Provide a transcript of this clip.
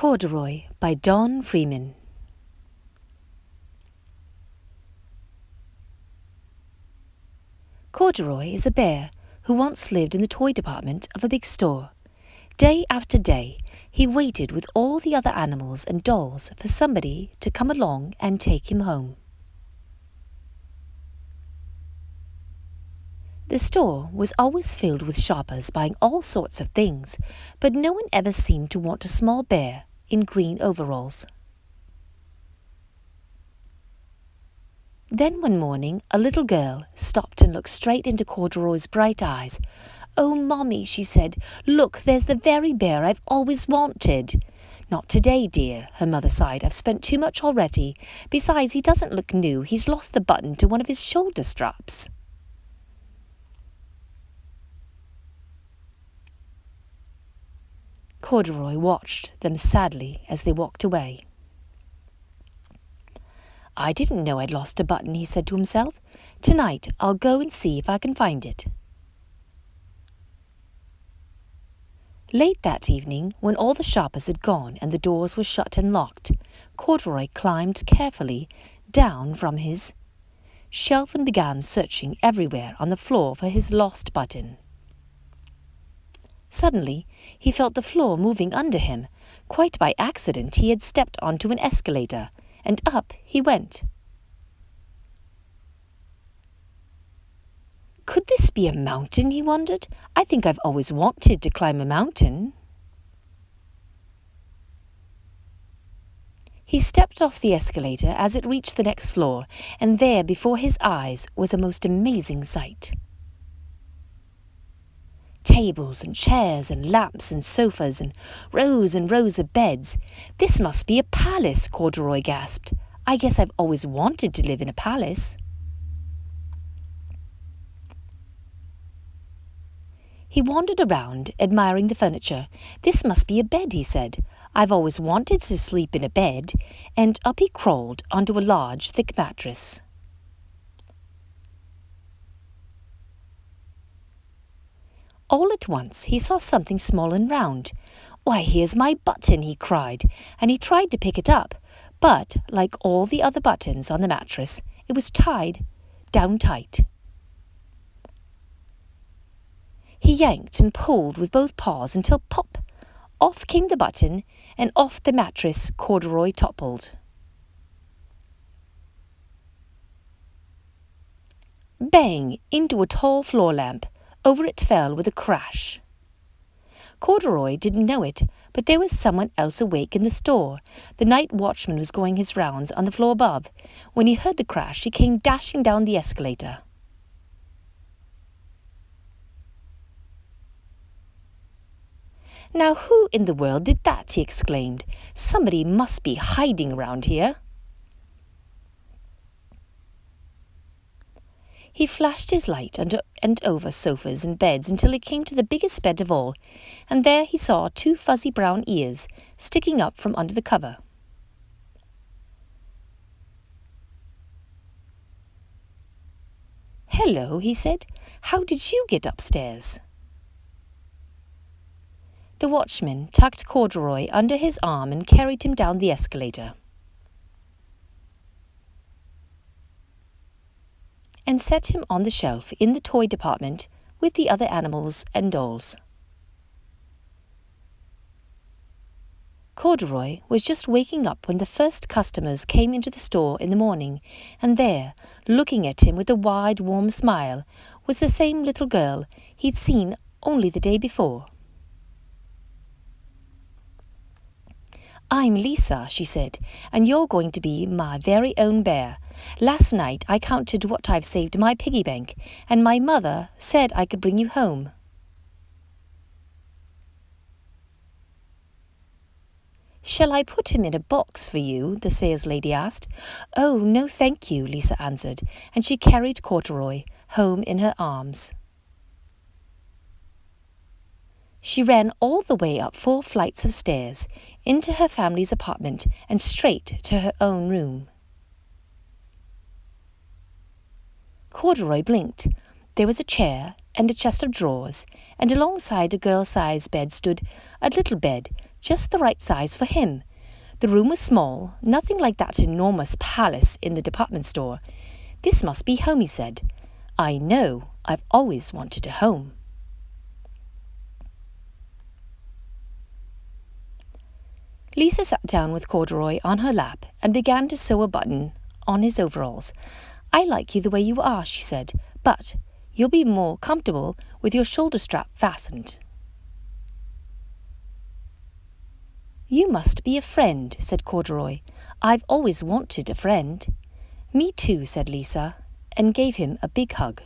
Corduroy by Don Freeman. Corduroy is a bear who once lived in the toy department of a big store. Day after day, he waited with all the other animals and dolls for somebody to come along and take him home. The store was always filled with shoppers buying all sorts of things, but no one ever seemed to want a small bear in green overalls. Then one morning, a little girl stopped and looked straight into Corduroy's bright eyes. "Oh, Mommy," she said, "look, there's the very bear I've always wanted." "Not today, dear," her mother sighed. "I've spent too much already. Besides, he doesn't look new. He's lost the button to one of his shoulder straps." Corduroy watched them sadly as they walked away. "I didn't know I'd lost a button," he said to himself. "Tonight I'll go and see if I can find it." Late that evening, when all the shoppers had gone and the doors were shut and locked, Corduroy climbed carefully down from his shelf and began searching everywhere on the floor for his lost button. Suddenly, he felt the floor moving under him. Quite by accident, he had stepped onto an escalator, and up he went. Could this be a mountain, he wondered? I think I've always wanted to climb a mountain. He stepped off the escalator as it reached the next floor, and there before his eyes was a most amazing sight. Tables and chairs and lamps and sofas and rows of beds. "This must be a palace," Corduroy gasped. "I guess I've always wanted to live in a palace." He wandered around, admiring the furniture. "This must be a bed," he said. "I've always wanted to sleep in a bed." And up he crawled onto a large, thick mattress. All at once he saw something small and round. "Why, here's my button," he cried, and he tried to pick it up, but, like all the other buttons on the mattress, it was tied down tight. He yanked and pulled with both paws until pop! Off came the button, and off the mattress Corduroy toppled. Bang! Into a tall floor lamp. Over it fell with a crash. Corduroy didn't know it, but there was someone else awake in the store. The night watchman was going his rounds on the floor above. When he heard the crash, he came dashing down the escalator. "Now who in the world did that?" he exclaimed. "Somebody must be hiding around here." He flashed his light under and over sofas and beds until he came to the biggest bed of all, and there he saw 2 fuzzy brown ears sticking up from under the cover. "Hello," he said. "How did you get upstairs?" The watchman tucked Corduroy under his arm and carried him down the escalator and set him on the shelf in the toy department with the other animals and dolls. Corduroy was just waking up when the first customers came into the store in the morning, and there, looking at him with a wide, warm smile, was the same little girl he'd seen only the day before. "I'm Lisa," she said, "and you're going to be my very own bear. Last night I counted what I've saved in my piggy bank, and my mother said I could bring you home." "Shall I put him in a box for you?" the saleslady asked. "Oh, no, thank you," Lisa answered, and she carried Corduroy home in her arms. She ran all the way up 4 flights of stairs, into her family's apartment, and straight to her own room. Corduroy blinked. There was a chair and a chest of drawers, and alongside a girl-sized bed stood a little bed just the right size for him. The room was small, nothing like that enormous palace in the department store. This must be home, he said. I know, I've always wanted a home. Lisa sat down with Corduroy on her lap and began to sew a button on his overalls. I like you the way you are, she said, but you'll be more comfortable with your shoulder strap fastened. You must be a friend, said Corduroy. I've always wanted a friend. Me too, said Lisa, and gave him a big hug.